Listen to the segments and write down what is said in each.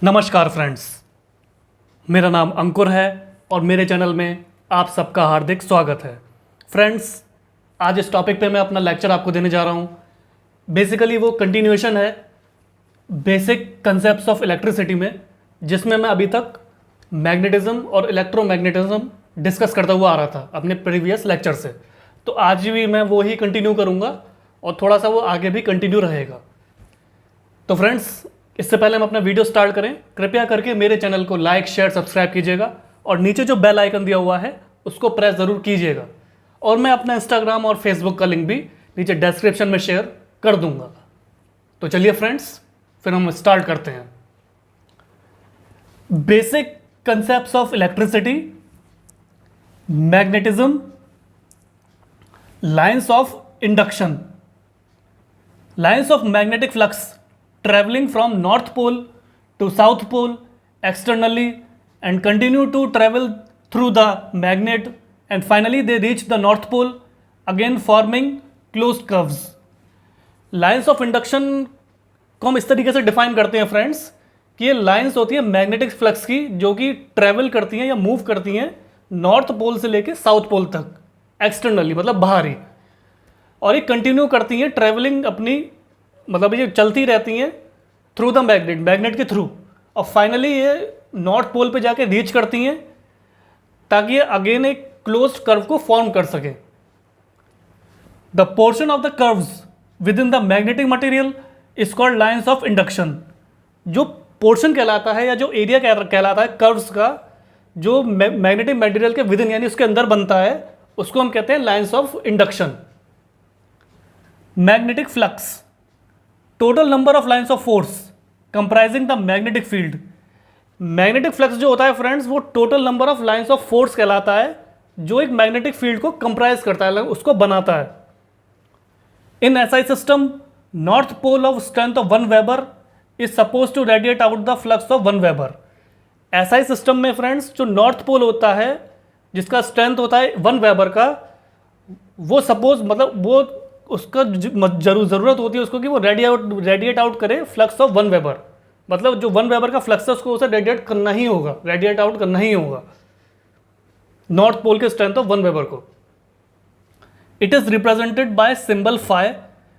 नमस्कार फ्रेंड्स, मेरा नाम अंकुर है और मेरे चैनल में आप सबका हार्दिक स्वागत है। फ्रेंड्स, आज इस टॉपिक पे मैं अपना लेक्चर आपको देने जा रहा हूँ। बेसिकली वो कंटिन्यूएशन है बेसिक कंसेप्ट्स ऑफ इलेक्ट्रिसिटी में, जिसमें मैं अभी तक मैग्नेटिज्म और इलेक्ट्रोमैग्नेटिज्म डिस्कस करता हुआ आ रहा था अपने प्रीवियस लेक्चर से। तो आज भी मैं वो ही कंटिन्यू करूँगा और थोड़ा सा वो आगे भी कंटिन्यू रहेगा। तो फ्रेंड्स, इससे पहले हम अपना वीडियो स्टार्ट करें, कृपया करके मेरे चैनल को लाइक शेयर सब्सक्राइब कीजिएगा और नीचे जो बेल आइकन दिया हुआ है उसको प्रेस ज़रूर कीजिएगा। और मैं अपना इंस्टाग्राम और फेसबुक का लिंक भी नीचे डिस्क्रिप्शन में शेयर कर दूंगा। तो चलिए फ्रेंड्स, फिर हम स्टार्ट करते हैं। Basic concepts of electricity, magnetism, lines of induction, lines of magnetic flux traveling from north pole to south pole externally and continue to travel through the magnet and finally they reach the north pole again forming closed curves. Lines of induction को हम इस तरीके से define करते हैं friends कि ये lines होती है मैग्नेटिक फ्लक्स की, जो कि ट्रेवल करती हैं या मूव करती हैं नॉर्थ पोल से लेके साउथ पोल तक एक्सटर्नली, मतलब बाहरी, और ये कंटिन्यू करती हैं ट्रेवलिंग अपनी, मतलब ये चलती रहती हैं थ्रू द मैग्नेट, मैग्नेट के थ्रू, और फाइनली ये नॉर्थ पोल पे जाके रीच करती हैं ताकि ये अगेन एक क्लोज्ड कर्व को फॉर्म कर सके। The portion of the curves with in the magnetic material is called lines of induction. जो पोर्शन कहलाता है या जो एरिया कहलाता है कर्व्स का, जो मैग्नेटिक मटेरियल के विद इन यानी उसके अंदर बनता है, उसको हम कहते हैं lines of induction. Magnetic flux, total number of lines of force comprising the magnetic field. Magnetic flux जो होता है फ्रेंड्स, वो total number of lines of force कहलाता है, जो एक मैग्नेटिक फील्ड को कंप्राइज करता है, उसको बनाता है। In SI system, north pole of strength of 1 weber is suppose to radiate out the flux of 1 weber. SI system में फ्रेंड्स जो नॉर्थ पोल होता है, जिसका स्ट्रेंथ होता है 1 वेबर का, वो सपोज, मतलब वो उसका ज़रूरत होती है उसको कि वो रेडिएट आउट करे फ्लक्स ऑफ 1 वेबर, मतलब जो 1 वेबर का फ्लक्स है उसको उसे रेडिएट करना ही होगा, रेडिएट आउट करना ही होगा नॉर्थ पोल के स्ट्रेंथ ऑफ 1 वेबर को। It is represented by symbol phi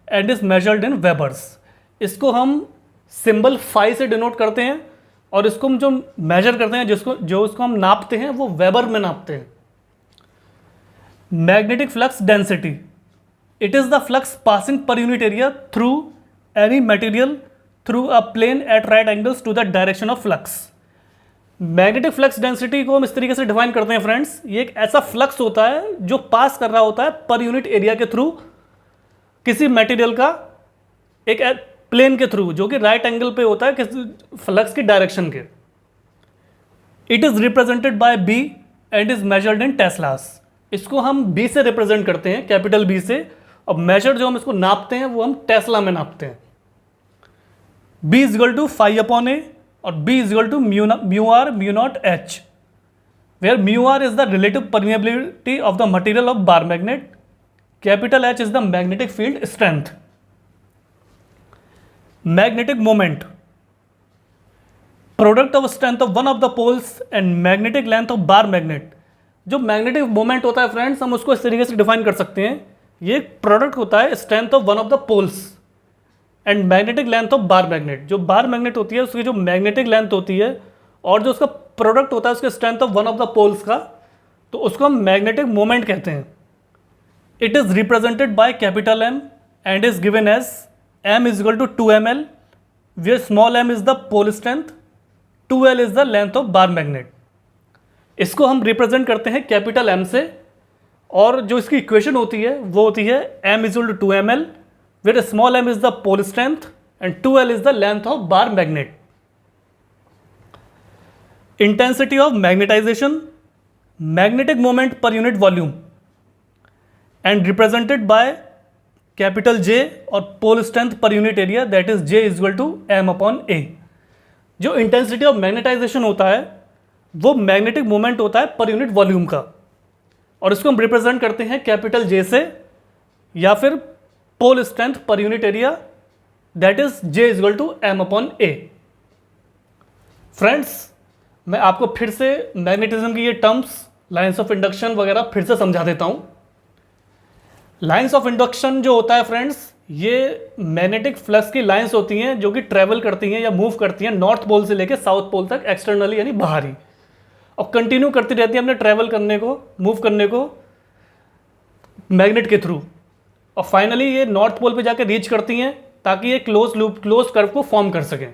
and is measured in webers. इसको हम सिंबल फाई से डिनोट करते हैं और इसको हम जो मेजर करते हैं, उसको हम नापते हैं, वो वेबर में नापते हैं। Magnetic flux density, it is the flux passing per unit area through any material through a plane at right angles to the direction of flux. Magnetic flux density को हम इस तरीके से डिफाइन करते हैं फ्रेंड्स, ये एक ऐसा फ्लक्स होता है जो पास कर रहा होता है पर यूनिट एरिया के थ्रू किसी मटेरियल का एक प्लेन के थ्रू, जो कि राइट एंगल पे होता है किसी फ्लक्स की डायरेक्शन के। It is represented by B and is measured in teslas. इसको हम बी से रिप्रेजेंट करते हैं, कैपिटल बी से, और मेजर जो हम इसको नापते हैं वो हम टेस्ला में नापते हैं। B is equal to phi upon A और B is equal to mu r mu naught H, where mu r is the relative permeability of the material of bar magnet, capital H is the magnetic field strength. Magnetic moment, product of strength of one of the poles and magnetic length of bar magnet. जो magnetic moment होता है friends, हम उसको इस तरीके से define कर सकते हैं, ये एक प्रोडक्ट होता है strength of one of the poles and magnetic length of bar magnet. जो बार मैग्नेट होती है उसकी जो मैग्नेटिक लेंथ होती है और जो उसका प्रोडक्ट होता है उसके strength of one of the poles का, तो उसको हम मैग्नेटिक मोमेंट कहते हैं। It is represented by capital M and is given as M is equal to 2ml, where small m is the pole strength, 2l is the length of bar magnet. इसको हम represent करते हैं capital M से, और जो इसकी equation होती है वो होती है m is equal to 2ml, where small m is the pole strength and 2l is the length of bar magnet. Intensity of magnetization, magnetic moment per unit volume and represented by capital J और pole strength per unit area, that is J is equal to m upon a। जो intensity of magnetization होता है वो magnetic moment होता है पर unit volume का, और इसको हम रिप्रेजेंट करते हैं कैपिटल J से या फिर pole strength per unit area, that is J is equal to m upon a। Friends, मैं आपको फिर से मैग्नेटिज्म की ये टर्म्स, लाइंस ऑफ इंडक्शन वगैरह फिर से समझा देता हूं। लाइंस ऑफ इंडक्शन जो होता है फ्रेंड्स, ये मैग्नेटिक फ्लक्स की लाइंस होती हैं जो कि ट्रेवल करती हैं या मूव करती हैं नॉर्थ पोल से लेकर साउथ पोल तक एक्सटर्नली यानी बाहरी, और कंटिन्यू करती रहती है अपने ट्रेवल करने को, मूव करने को मैग्नेट के थ्रू, और फाइनली ये नॉर्थ पोल पे जाकर रीच करती हैं ताकि ये क्लोज कर्व को फॉर्म कर सकें।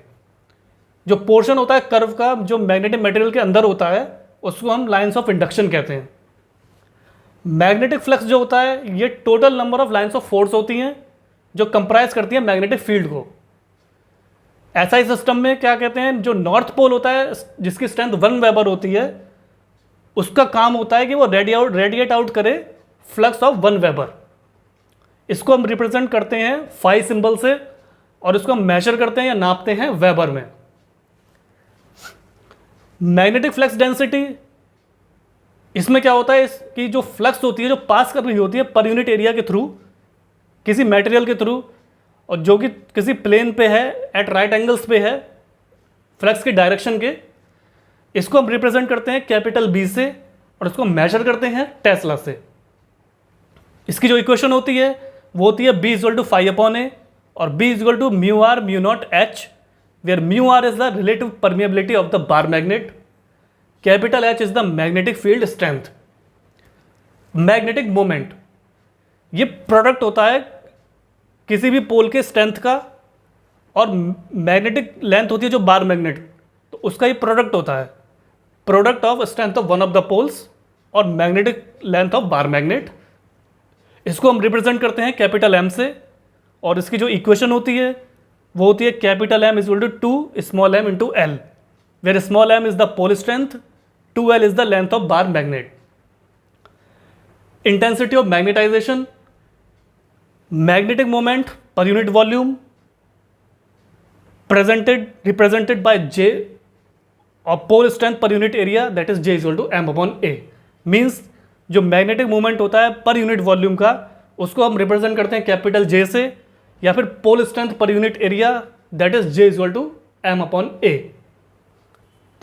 जो पोर्शन होता है कर्व का जो मैग्नेटिक मटेरियल के अंदर होता है उसको हम लाइंस ऑफ इंडक्शन कहते हैं। मैग्नेटिक फ्लक्स जो होता है ये total number of lines of force होती हैं जो कंप्राइज करती है मैग्नेटिक फील्ड को। एसआई सिस्टम में क्या कहते हैं, जो नॉर्थ पोल होता है जिसकी स्ट्रेंथ 1 वेबर होती है, उसका काम होता है कि वो रेडिएट आउट करे फ्लक्स ऑफ 1 वेबर। इसको हम रिप्रेजेंट करते हैं फाई सिंबल से, और इसको हम मेजर करते हैं या नापते हैं वेबर में। मैग्नेटिक फ्लक्स डेंसिटी, इसमें क्या होता है, इसकी जो फ्लक्स होती है जो पास कर रही होती है पर यूनिट एरिया के थ्रू, किसी मटेरियल के थ्रू, और जो कि किसी प्लेन पे है, एट राइट एंगल्स पे है फ्लक्स की डायरेक्शन के, इसको हम रिप्रेजेंट करते हैं कैपिटल बी से, और इसको मेजर करते हैं टेस्ला से। इसकी जो इक्वेशन होती है वो होती है B equal to phi upon A, और B equal to mu r mu naught H, where mu r is the relative permeability of the bar magnet, capital H is the magnetic field strength. Magnetic moment ये product होता है किसी भी पोल के strength का, और magnetic length होती है जो बार मैग्नेट, तो उसका ही प्रोडक्ट होता है, product of strength of one of the poles और magnetic length of bar magnet. इसको हम रिप्रेजेंट करते हैं कैपिटल M से, और इसकी जो इक्वेशन होती है वो होती है capital M equal to 2 small m into L, where small m is the pole strength, 2L is the length of bar magnet. Intensity of magnetization, magnetic moment per unit volume represented by J, और pole strength per unit area that is J equal to M upon A। Means जो magnetic moment होता है पर unit volume का, उसको हम represent करते हैं कैपिटल J से, या फिर pole strength per unit area that is J equal to M upon A।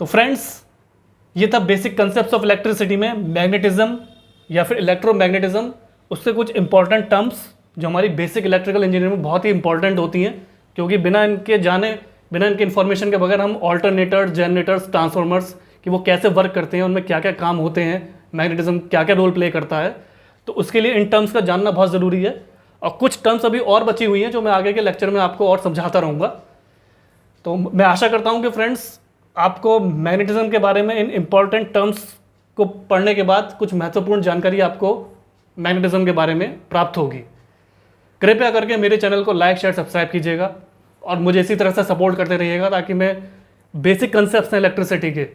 तो फ्रेंड्स, ये था बेसिक कंसेप्ट ऑफ इलेक्ट्रिसिटी में मैग्नेटिज्म या फिर इलेक्ट्रोमैग्नेटिज्म, उससे कुछ इंपॉर्टेंट टर्म्स जो हमारी बेसिक इलेक्ट्रिकल इंजीनियरिंग में बहुत ही इंपॉर्टेंट होती हैं, क्योंकि बिना इनके जाने, बिना इनके इन्फॉर्मेशन के बगैर हम ऑल्टरनेटर्स, जनरेटर्स, ट्रांसफॉर्मर्स कि वो कैसे वर्क करते हैं, उनमें क्या क्या काम होते हैं, मैग्नेटिज्म क्या क्या रोल प्ले करता है, तो उसके लिए इन टर्म्स का जानना बहुत ज़रूरी है। और कुछ टर्म्स अभी और बची हुई हैं जो मैं आगे के लेक्चर में आपको और समझाता रहूँगा। तो मैं आशा करता हूँ कि फ्रेंड्स आपको मैग्नेटिज्म के बारे में इन इम्पॉर्टेंट टर्म्स को पढ़ने के बाद कुछ महत्वपूर्ण जानकारी आपको मैग्नेटिज्म के बारे में प्राप्त होगी। कृपया करके मेरे चैनल को लाइक, शेयर, सब्सक्राइब कीजिएगा, और मुझे इसी तरह से सपोर्ट करते रहिएगा ताकि मैं बेसिक कंसेप्ट्स हैं इलेक्ट्रिसिटी के,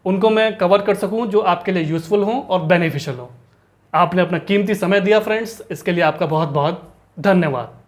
उनको मैं कवर कर सकूं जो आपके लिए यूज़फुल हों और बेनिफिशियल हों। आपने अपना कीमती समय दिया फ्रेंड्स, इसके लिए आपका बहुत बहुत धन्यवाद।